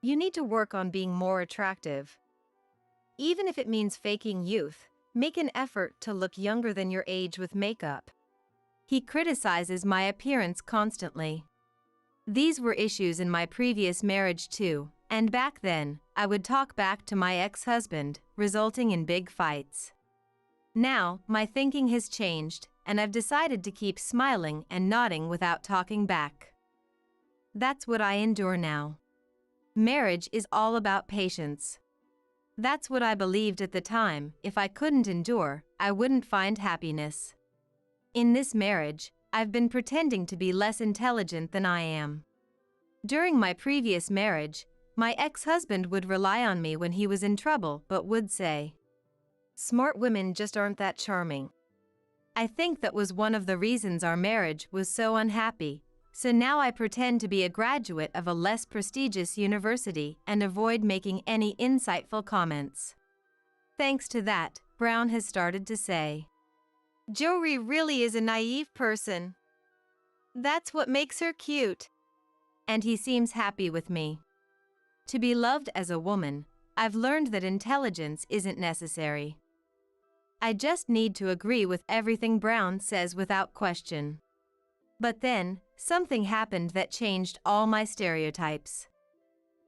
you need to work on being more attractive. Even if it means faking youth, make an effort to look younger than your age with makeup. He criticizes my appearance constantly. These were issues in my previous marriage too, and back then, I would talk back to my ex-husband, resulting in big fights. Now, my thinking has changed, and I've decided to keep smiling and nodding without talking back. That's what I endure now. Marriage is all about patience. That's what I believed at the time. If I couldn't endure, I wouldn't find happiness. In this marriage, I've been pretending to be less intelligent than I am. During my previous marriage, my ex-husband would rely on me when he was in trouble but would say, "Smart women just aren't that charming." I think that was one of the reasons our marriage was so unhappy, so now I pretend to be a graduate of a less prestigious university and avoid making any insightful comments. Thanks to that, Brown has started to say, "Jory really is a naive person. That's what makes her cute." And he seems happy with me. To be loved as a woman, I've learned that intelligence isn't necessary. I just need to agree with everything Brown says without question. But then, something happened that changed all my stereotypes.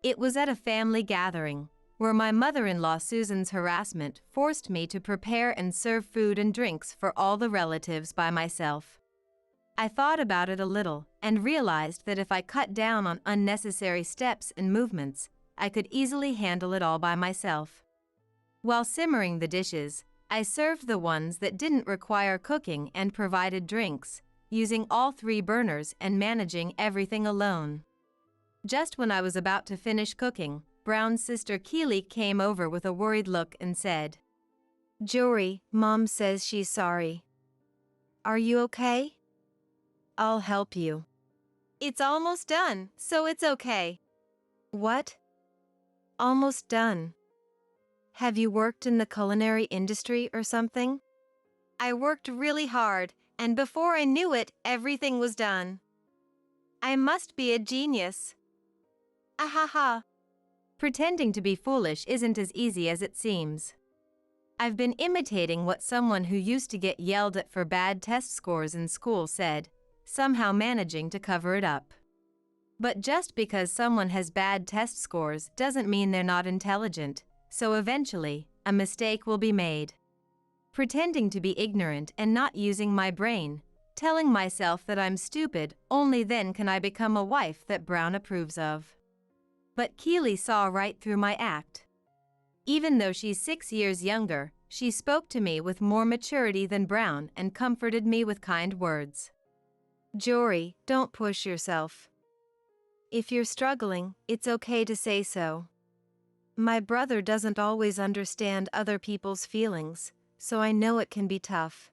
It was at a family gathering, where my mother-in-law Susan's harassment forced me to prepare and serve food and drinks for all the relatives by myself. I thought about it a little and realized that if I cut down on unnecessary steps and movements, I could easily handle it all by myself. While simmering the dishes, I served the ones that didn't require cooking and provided drinks, using all 3 burners and managing everything alone. Just when I was about to finish cooking, Brown's sister Keely came over with a worried look and said, "Jory, Mom says she's sorry. Are you okay?" "I'll help you. It's almost done, so it's okay." "What?" Almost done. Have you worked in the culinary industry or something? I worked really hard, and before I knew it, everything was done. I must be a genius. Ahaha. Pretending to be foolish isn't as easy as it seems. I've been imitating what someone who used to get yelled at for bad test scores in school said, somehow managing to cover it up. But just because someone has bad test scores doesn't mean they're not intelligent, so eventually, a mistake will be made. Pretending to be ignorant and not using my brain, telling myself that I'm stupid, only then can I become a wife that Brown approves of. But Keely saw right through my act. Even though she's 6 years younger, she spoke to me with more maturity than Brown and comforted me with kind words. Jory, don't push yourself. If you're struggling, it's okay to say so. My brother doesn't always understand other people's feelings, so I know it can be tough.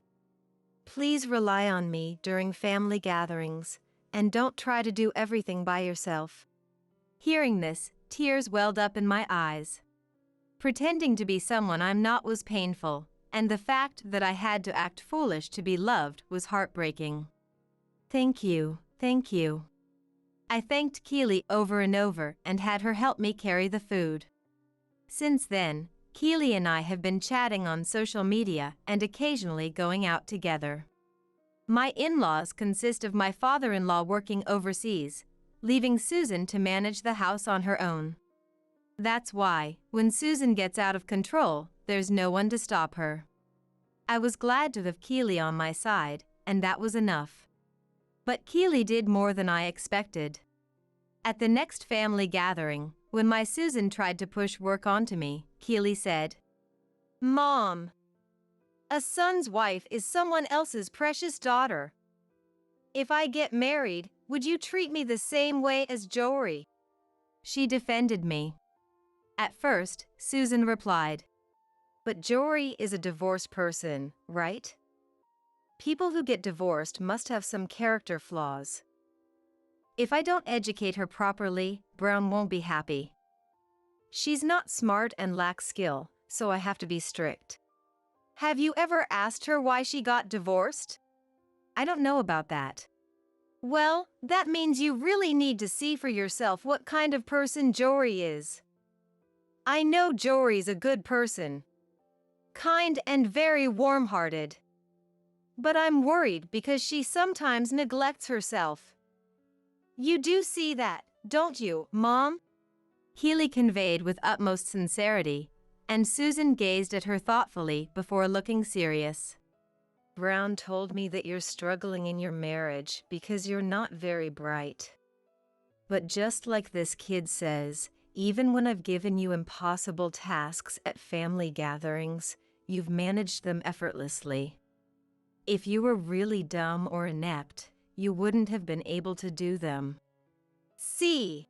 Please rely on me during family gatherings, and don't try to do everything by yourself. Hearing this, tears welled up in my eyes. Pretending to be someone I'm not was painful, and the fact that I had to act foolish to be loved was heartbreaking. Thank you, thank you. I thanked Keely over and over and had her help me carry the food. Since then, Keely and I have been chatting on social media and occasionally going out together. My in-laws consist of my father-in-law working overseas, leaving Susan to manage the house on her own. That's why, when Susan gets out of control, there's no one to stop her. I was glad to have Keely on my side, and that was enough. But Keely did more than I expected. At the next family gathering, when my Susan tried to push work onto me, Keely said, "Mom, a son's wife is someone else's precious daughter. If I get married, would you treat me the same way as Jory?" She defended me. At first, Susan replied, "But Jory is a divorced person, right? People who get divorced must have some character flaws. If I don't educate her properly, Brown won't be happy. She's not smart and lacks skill, so I have to be strict." Have you ever asked her why she got divorced? I don't know about that. Well, that means you really need to see for yourself what kind of person Jory is. I know Jory's a good person. Kind and very warm-hearted. But I'm worried because she sometimes neglects herself. You do see that, don't you, Mom? Keely conveyed with utmost sincerity, and Susan gazed at her thoughtfully before looking serious. Brown told me that you're struggling in your marriage because you're not very bright. But just like this kid says, even when I've given you impossible tasks at family gatherings, you've managed them effortlessly. If you were really dumb or inept, you wouldn't have been able to do them. See,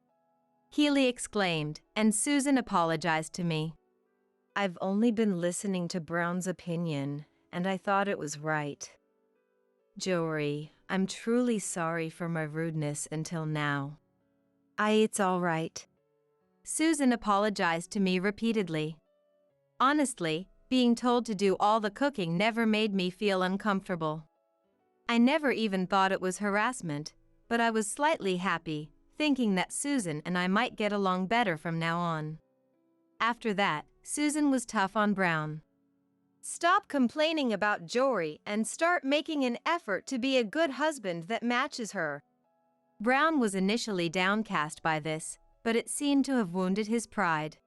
Keely exclaimed, and Susan apologized to me. I've only been listening to Brown's opinion, and I thought it was right. Jory, I'm truly sorry for my rudeness until now. It's all right. Susan apologized to me repeatedly. Honestly, being told to do all the cooking never made me feel uncomfortable. I never even thought it was harassment, but I was slightly happy, thinking that Susan and I might get along better from now on. After that, Susan was tough on Brown. Stop complaining about Jory and start making an effort to be a good husband that matches her. Brown was initially downcast by this, but it seemed to have wounded his pride.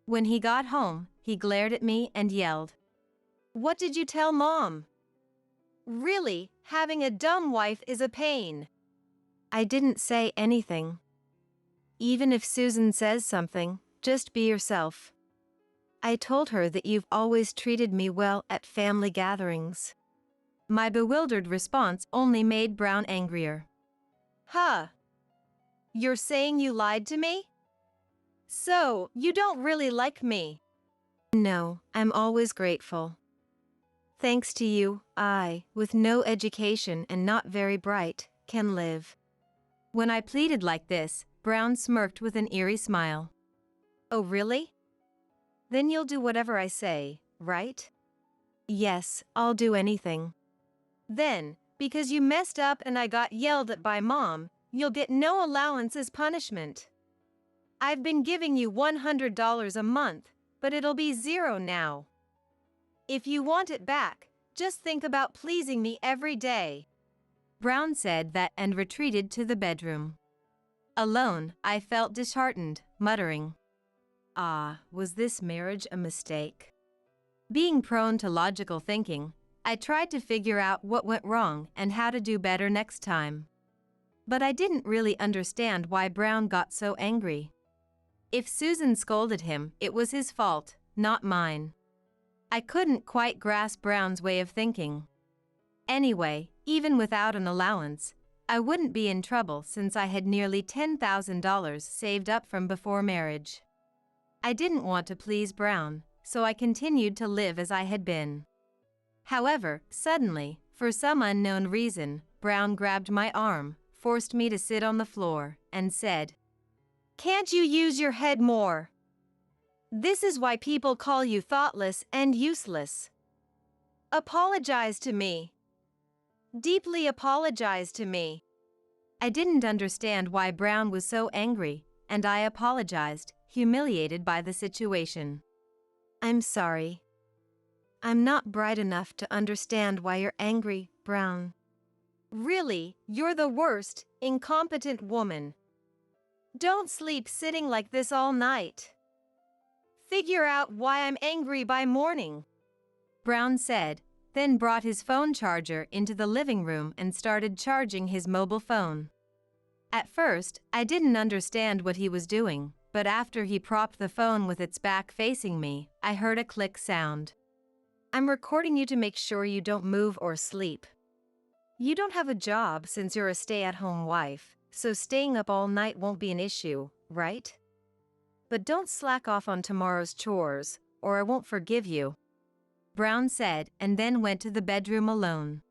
When he got home, he glared at me and yelled, "What did you tell Mom? Really, having a dumb wife is a pain." I didn't say anything. Even if Susan says something, just be yourself. I told her that you've always treated me well at family gatherings. My bewildered response only made Brown angrier. Huh? You're saying you lied to me? So, you don't really like me? No, I'm always grateful. Thanks to you, I, with no education and not very bright, can live. When I pleaded like this, Brown smirked with an eerie smile. Oh, really? Then you'll do whatever I say, right? Yes, I'll do anything. Then, because you messed up and I got yelled at by Mom, you'll get no allowance as punishment. I've been giving you $100 a month, but it'll be zero now. If you want it back, just think about pleasing me every day. Brown said that and retreated to the bedroom. Alone, I felt disheartened, muttering, "Ah, was this marriage a mistake?" Being prone to logical thinking, I tried to figure out what went wrong and how to do better next time. But I didn't really understand why Brown got so angry. If Susan scolded him, it was his fault, not mine. I couldn't quite grasp Brown's way of thinking. Anyway, even without an allowance, I wouldn't be in trouble since I had nearly $10,000 saved up from before marriage. I didn't want to please Brown, so I continued to live as I had been. However, suddenly, for some unknown reason, Brown grabbed my arm, forced me to sit on the floor, and said, "Can't you use your head more? This is why people call you thoughtless and useless. Apologize to me. Deeply apologize to me." I didn't understand why Brown was so angry, and I apologized, humiliated by the situation. "I'm sorry. I'm not bright enough to understand why you're angry, Brown. Really, you're the worst, incompetent woman. Don't sleep sitting like this all night. Figure out why I'm angry by morning," Brown said, then brought his phone charger into the living room and started charging his mobile phone. At first, I didn't understand what he was doing, but after he propped the phone with its back facing me, I heard a click sound. "I'm recording you to make sure you don't move or sleep. You don't have a job since you're a stay-at-home wife, so staying up all night won't be an issue, right? But don't slack off on tomorrow's chores, or I won't forgive you," Brown said, and then went to the bedroom alone.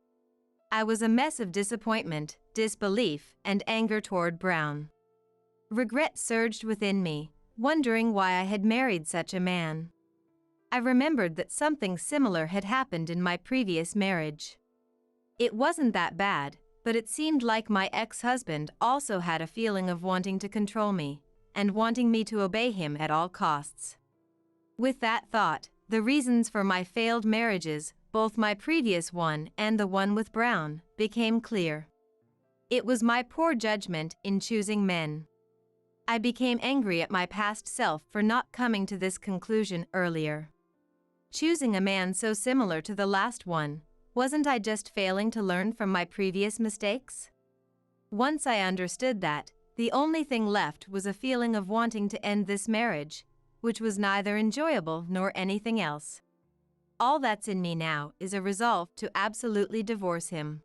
I was a mess of disappointment, disbelief, and anger toward Brown. Regret surged within me, wondering why I had married such a man. I remembered that something similar had happened in my previous marriage. It wasn't that bad, but it seemed like my ex-husband also had a feeling of wanting to control me, and wanting me to obey him at all costs. With that thought, the reasons for my failed marriages, both my previous one and the one with Brown, became clear. It was my poor judgment in choosing men. I became angry at my past self for not coming to this conclusion earlier. Choosing a man so similar to the last one, wasn't I just failing to learn from my previous mistakes? Once I understood that, the only thing left was a feeling of wanting to end this marriage, which was neither enjoyable nor anything else. All that's in me now is a resolve to absolutely divorce him.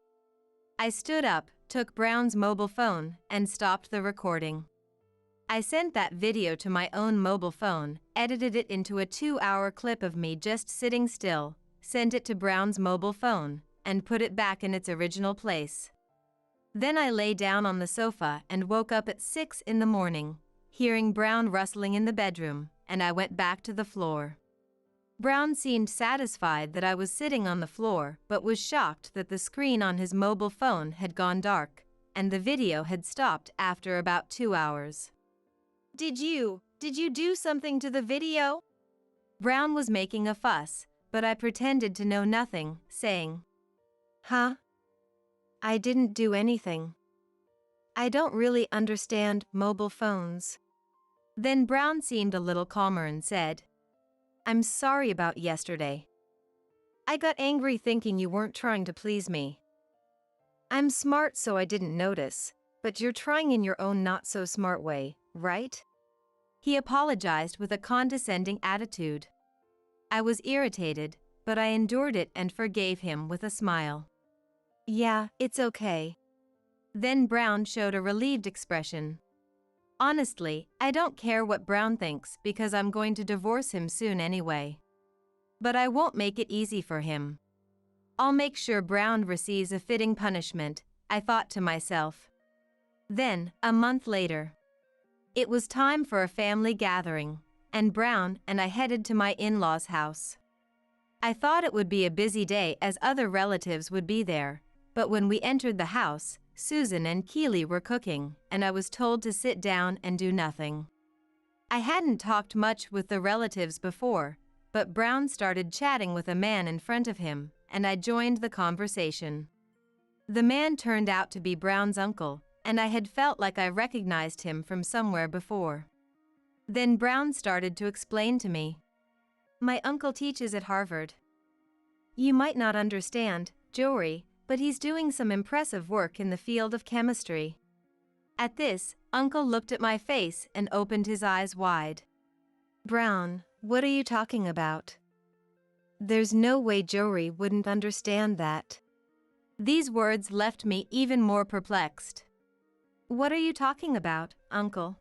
I stood up, took Brown's mobile phone, and stopped the recording. I sent that video to my own mobile phone, edited it into a 2-hour clip of me just sitting still, sent it to Brown's mobile phone, and put it back in its original place. Then I lay down on the sofa and woke up at 6 in the morning, hearing Brown rustling in the bedroom, and I went back to the floor. Brown seemed satisfied that I was sitting on the floor, but was shocked that the screen on his mobile phone had gone dark, and the video had stopped after about 2 hours. Did you do something to the video?" Brown was making a fuss, but I pretended to know nothing, saying, "Huh? I didn't do anything. I don't really understand mobile phones." Then Brown seemed a little calmer and said, "I'm sorry about yesterday. I got angry thinking you weren't trying to please me. I'm smart so I didn't notice, but you're trying in your own not-so-smart way, right?" He apologized with a condescending attitude. I was irritated, but I endured it and forgave him with a smile. "Yeah, it's okay." Then Brown showed a relieved expression. Honestly, I don't care what Brown thinks because I'm going to divorce him soon anyway. But I won't make it easy for him. I'll make sure Brown receives a fitting punishment, I thought to myself. Then, a month later, it was time for a family gathering. and Brown and I headed to my in-laws' house. I thought it would be a busy day as other relatives would be there, but when we entered the house, Susan and Keely were cooking, and I was told to sit down and do nothing. I hadn't talked much with the relatives before, but Brown started chatting with a man in front of him, and I joined the conversation. The man turned out to be Brown's uncle, and I had felt like I recognized him from somewhere before. Then Brown started to explain to me. My uncle teaches at Harvard. You might not understand, Jory, but he's doing some impressive work in the field of chemistry. At this, Uncle looked at my face and opened his eyes wide. Brown, what are you talking about? There's no way Jory wouldn't understand that. These words left me even more perplexed. What are you talking about, Uncle?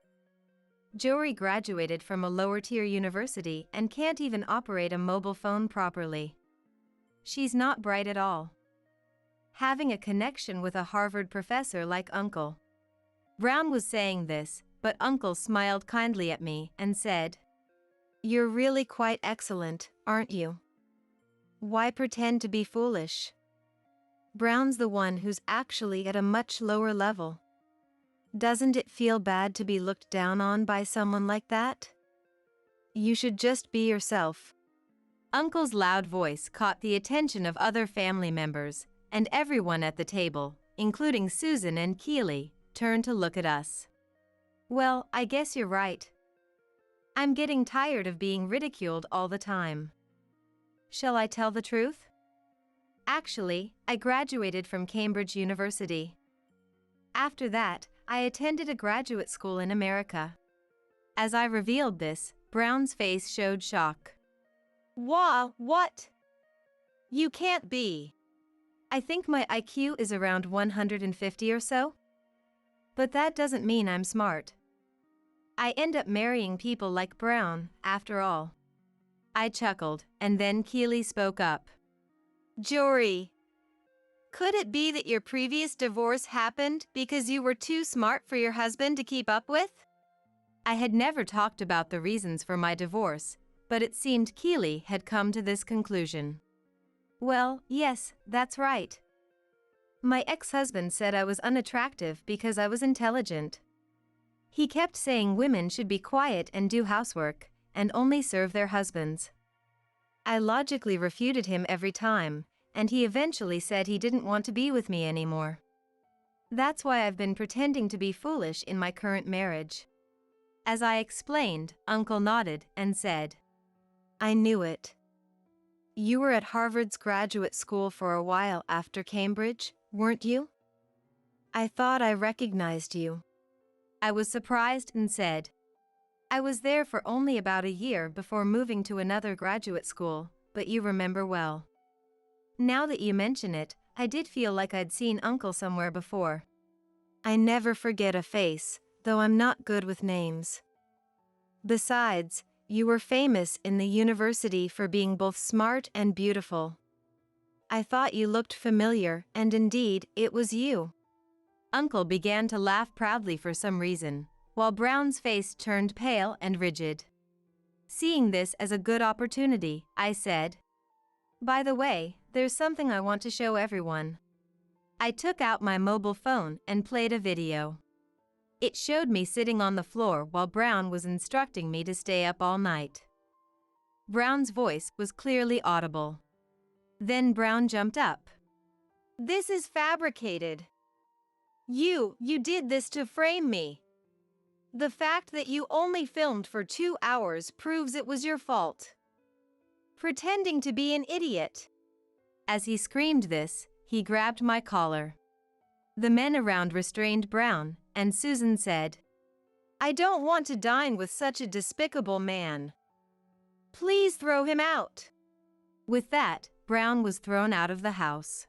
Jory graduated from a lower-tier university and can't even operate a mobile phone properly. She's not bright at all. Having a connection with a Harvard professor like Uncle. Brown was saying this, but Uncle smiled kindly at me and said, You're really quite excellent, aren't you? Why pretend to be foolish? Brown's the one who's actually at a much lower level. Doesn't it feel bad to be looked down on by someone like that? You should just be yourself. Uncle's loud voice caught the attention of other family members, and everyone at the table, including Susan and Keely, turned to look at us. Well, I guess you're right. I'm getting tired of being ridiculed all the time. Shall I tell the truth? Actually, I graduated from Cambridge University. After that, I attended a graduate school in America. As I revealed this, Brown's face showed shock. What? You can't be. I think my IQ is around 150 or so. But that doesn't mean I'm smart. I end up marrying people like Brown, after all. I chuckled, and then Keely spoke up. Jory, could it be that your previous divorce happened because you were too smart for your husband to keep up with? I had never talked about the reasons for my divorce, but it seemed Keely had come to this conclusion. Well, yes, that's right. My ex-husband said I was unattractive because I was intelligent. He kept saying women should be quiet and do housework, and only serve their husbands. I logically refuted him every time, and he eventually said he didn't want to be with me anymore. That's why I've been pretending to be foolish in my current marriage. As I explained, Uncle nodded and said, I knew it. You were at Harvard's graduate school for a while after Cambridge, weren't you? I thought I recognized you. I was surprised and said, I was there for only about a year before moving to another graduate school, but you remember well. Now that you mention it, I did feel like I'd seen Uncle somewhere before. I never forget a face, though I'm not good with names. Besides, you were famous in the university for being both smart and beautiful. I thought you looked familiar, and indeed, it was you. Uncle began to laugh proudly for some reason, while Brown's face turned pale and rigid. Seeing this as a good opportunity, I said, By the way, there's something I want to show everyone. I took out my mobile phone and played a video. It showed me sitting on the floor while Brown was instructing me to stay up all night. Brown's voice was clearly audible. Then Brown jumped up. This is fabricated. You did this to frame me. The fact that you only filmed for 2 hours proves it was your fault. Pretending to be an idiot. As he screamed this, he grabbed my collar. The men around restrained Brown, and Susan said, I don't want to dine with such a despicable man. Please throw him out. With that, Brown was thrown out of the house.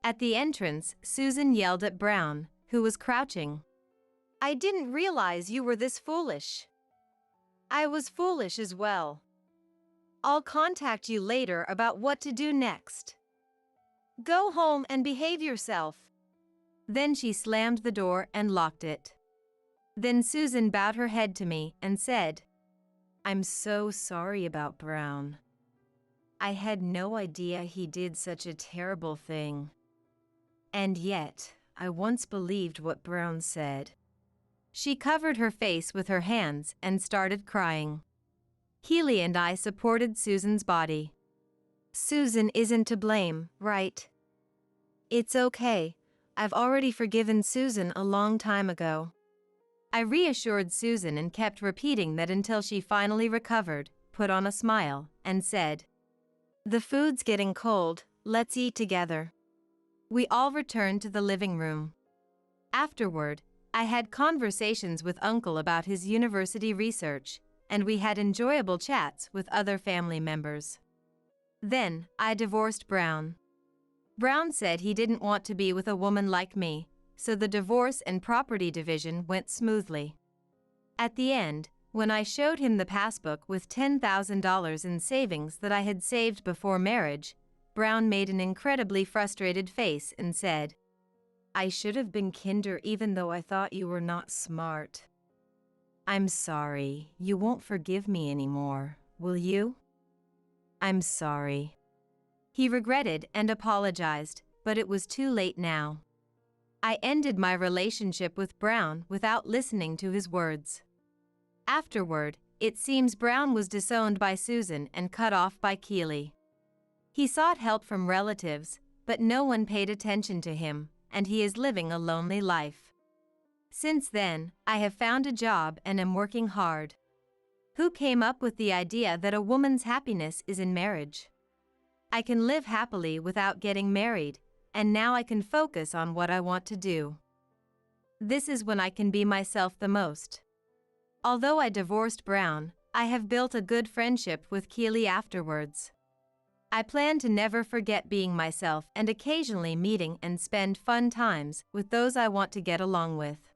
At the entrance, Susan yelled at Brown, who was crouching. I didn't realize you were this foolish. I was foolish as well. I'll contact you later about what to do next. Go home and behave yourself. Then she slammed the door and locked it. Then Susan bowed her head to me and said, I'm so sorry about Brown. I had no idea he did such a terrible thing. And yet, I once believed what Brown said. She covered her face with her hands and started crying. Keely and I supported Susan's body. Susan isn't to blame, right? It's okay. I've already forgiven Susan a long time ago. I reassured Susan and kept repeating that until she finally recovered, put on a smile, and said, "The food's getting cold, let's eat together." We all returned to the living room. Afterward, I had conversations with Uncle about his university research, and we had enjoyable chats with other family members. Then, I divorced Brown. Brown said he didn't want to be with a woman like me, so the divorce and property division went smoothly. At the end, when I showed him the passbook with $10,000 in savings that I had saved before marriage, Brown made an incredibly frustrated face and said, "I should have been kinder even though I thought you were not smart. I'm sorry, you won't forgive me anymore, will you?" "I'm sorry." He regretted and apologized, but it was too late now. I ended my relationship with Brown without listening to his words. Afterward, it seems Brown was disowned by Susan and cut off by Keely. He sought help from relatives, but no one paid attention to him, and he is living a lonely life. Since then, I have found a job and am working hard. Who came up with the idea that a woman's happiness is in marriage? I can live happily without getting married, and now I can focus on what I want to do. This is when I can be myself the most. Although I divorced Brown, I have built a good friendship with Keely afterwards. I plan to never forget being myself and occasionally meeting and spend fun times with those I want to get along with.